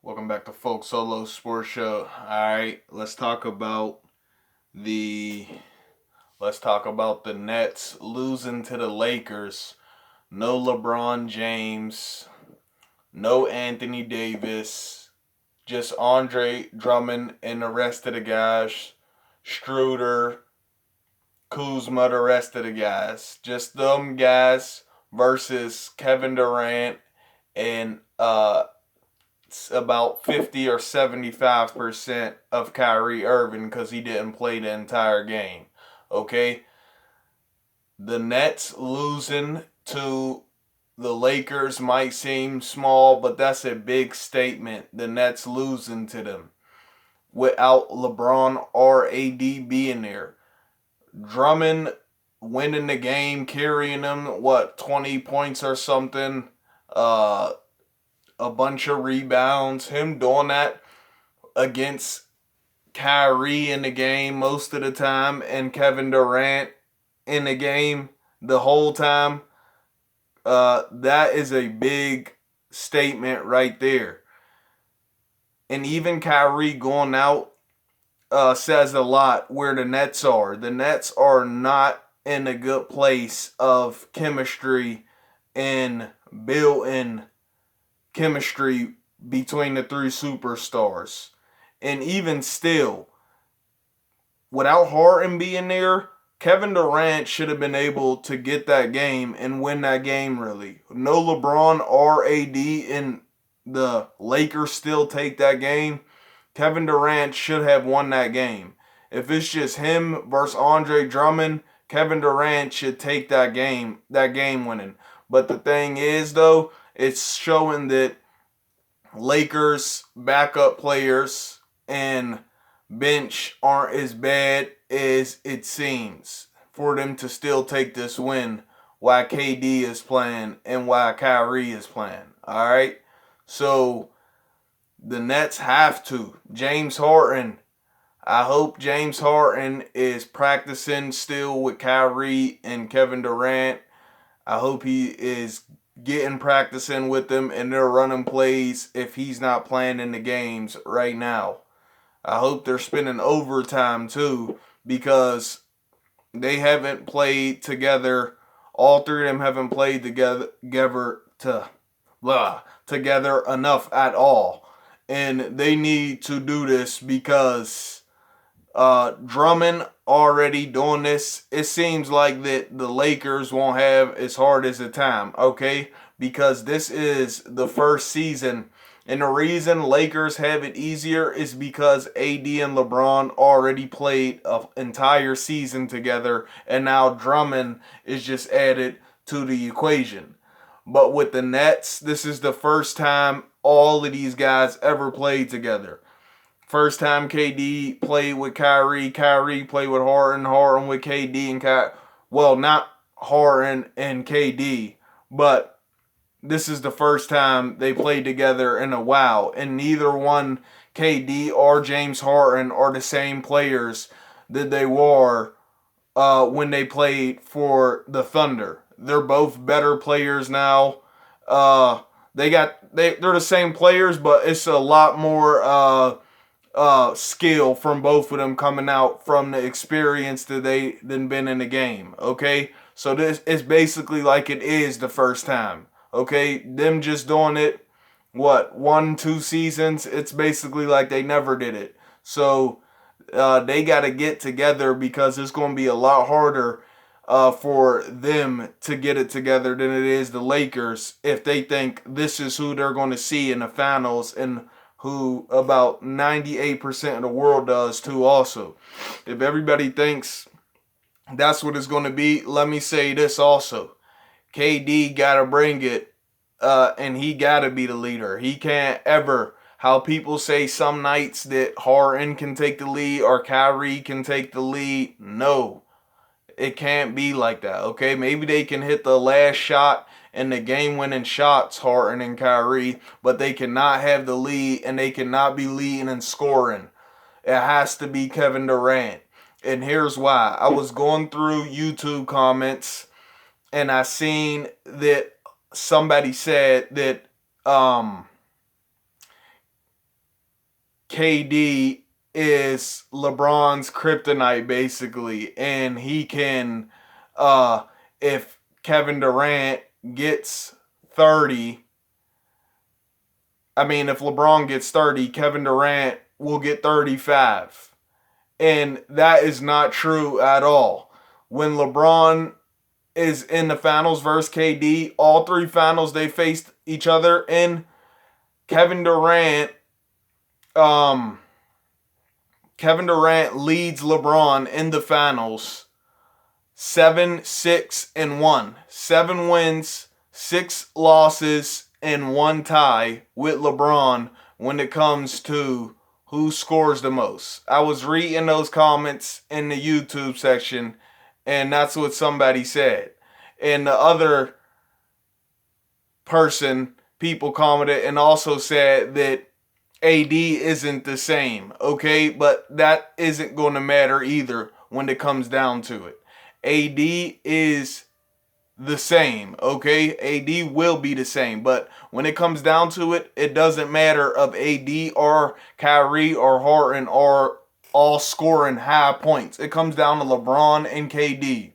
Welcome back to Folk Solo Sports Show. Alright, the let's talk about the Nets losing to the Lakers. No LeBron James, no Anthony Davis, just Andre Drummond and the rest of the guys. Struder, Kuzma, the rest of the guys. Just them guys versus Kevin Durant and about 50 or 75% of Kyrie Irving because he didn't play the entire game. Okay? The Nets losing to the Lakers might seem small, but that's a big statement. The Nets losing to them without LeBron or AD being there. Drummond winning the game, carrying them, 20 points or something. A bunch of rebounds. Him doing that against Kyrie in the game most of the time and Kevin Durant in the game the whole time. That is a big statement right there. And even Kyrie going out says a lot where the Nets are. The Nets are not in a good place of chemistry and building chemistry between the three superstars. And even still, without Harden being there, Kevin Durant should have been able to get that game and win that game, really. No LeBron or AD and the Lakers still take that game. Kevin Durant should have won that game. If it's just him versus Andre Drummond, Kevin Durant should take that game winning. But the thing is, though, it's showing that Lakers backup players and bench aren't as bad as it seems for them to still take this win while KD is playing and while Kyrie is playing. All right? So the Nets have to. James Harden. I hope James Harden is practicing still with Kyrie and Kevin Durant. I hope he is getting practicing with them and they're running plays if he's not playing in the games right now. I hope they're spending overtime too because they haven't played together. All three of them haven't played together enough at all. And they need to do this because Drummond already doing this. It seems like that the Lakers won't have as hard as a time, okay? Because this is the first season. And the reason Lakers have it easier is because AD and LeBron already played an entire season together. And now Drummond is just added to the equation. But with the Nets, this is the first time all of these guys ever played together. First time KD played with Kyrie. Kyrie played with Harden. Harden with KD and Kyrie. Well, not Harden and KD, but this is the first time they played together in a while. And neither one, KD or James Harden, are the same players that they were when they played for the Thunder. They're both better players now. They're the same players, but it's a lot more skill from both of them coming out from the experience that they then been in the game. Okay, so this is basically like it is the first time. Okay, them just doing it 1-2 seasons. It's basically like they never did it. So they got to get together because it's going to be a lot harder for them to get it together than it is the Lakers if they think this is who they're going to see in the finals and who about 98% of the world does too also. If everybody thinks that's what it's going to be, let me say this also. KD got to bring it, and he got to be the leader. He can't ever, how people say some nights that Harden can take the lead or Kyrie can take the lead. No, it can't be like that, okay? Maybe they can hit the last shot and the game-winning shots, Harden and Kyrie, but they cannot have the lead and they cannot be leading and scoring. It has to be Kevin Durant. And here's why. I was going through YouTube comments and I seen that somebody said that KD is LeBron's kryptonite basically, and he can, if Kevin Durant gets 30, if LeBron gets 30, Kevin Durant will get 35. And that is not true at all. When LeBron is in the finals versus KD, all three finals they faced each other in, Kevin Durant Kevin Durant leads LeBron in the finals 7-6-1. 7 wins, 6 losses, and 1 tie with LeBron when it comes to who scores the most. I was reading those comments in the YouTube section, and that's what somebody said. And the other people commented and also said that AD isn't the same, okay? But that isn't going to matter either when it comes down to it. AD is the same, okay? AD will be the same, but when it comes down to it, it doesn't matter if AD or Kyrie or Harden are all scoring high points. It comes down to LeBron and KD.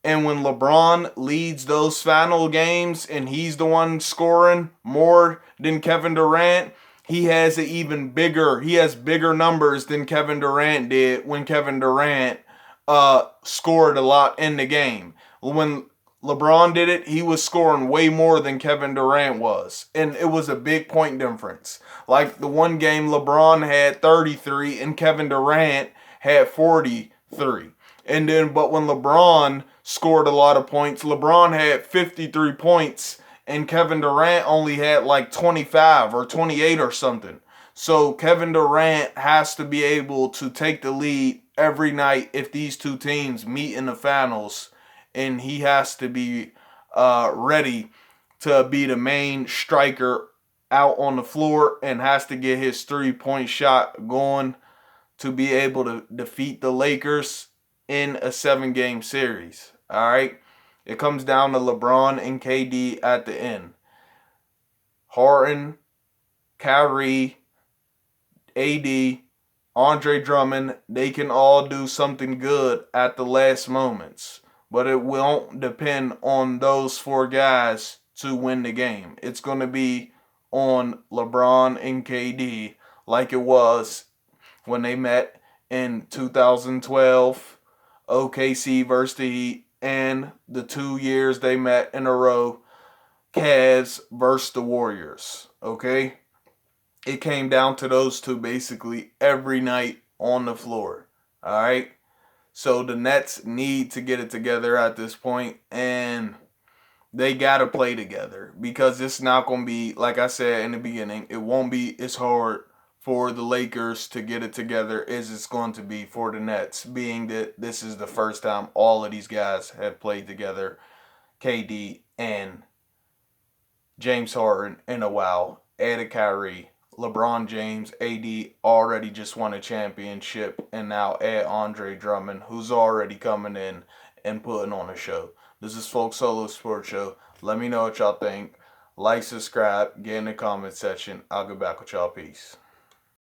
And when LeBron leads those final games and he's the one scoring more than Kevin Durant, he has bigger numbers than Kevin Durant did when Kevin Durant scored a lot in the game. When LeBron did it, he was scoring way more than Kevin Durant was. And it was a big point difference. Like the one game LeBron had 33 and Kevin Durant had 43. But when LeBron scored a lot of points, LeBron had 53 points and Kevin Durant only had like 25 or 28 or something. So Kevin Durant has to be able to take the lead every night if these two teams meet in the finals. And he has to be ready to be the main striker out on the floor and has to get his three-point shot going to be able to defeat the Lakers in a 7-game series. All right? It comes down to LeBron and KD at the end. Harden, Kyrie, AD, Andre Drummond, they can all do something good at the last moments. But it won't depend on those 4 guys to win the game. It's going to be on LeBron and KD like it was when they met in 2012, OKC versus the Heat, and the 2 years they met in a row, Cavs versus the Warriors. Okay? It came down to those two basically every night on the floor. All right? So the Nets need to get it together at this point, and they got to play together because it's not going to be, like I said in the beginning, it won't be as hard for the Lakers to get it together as it's going to be for the Nets, being that this is the first time all of these guys have played together, KD and James Harden, in a while, added Kyrie. LeBron James, AD already just won a championship, and now add Andre Drummond, who's already coming in and putting on a show. This is Folk Solo Sports Show. Let me know what y'all think. Like, subscribe, get in the comment section. I'll get back with y'all. Peace.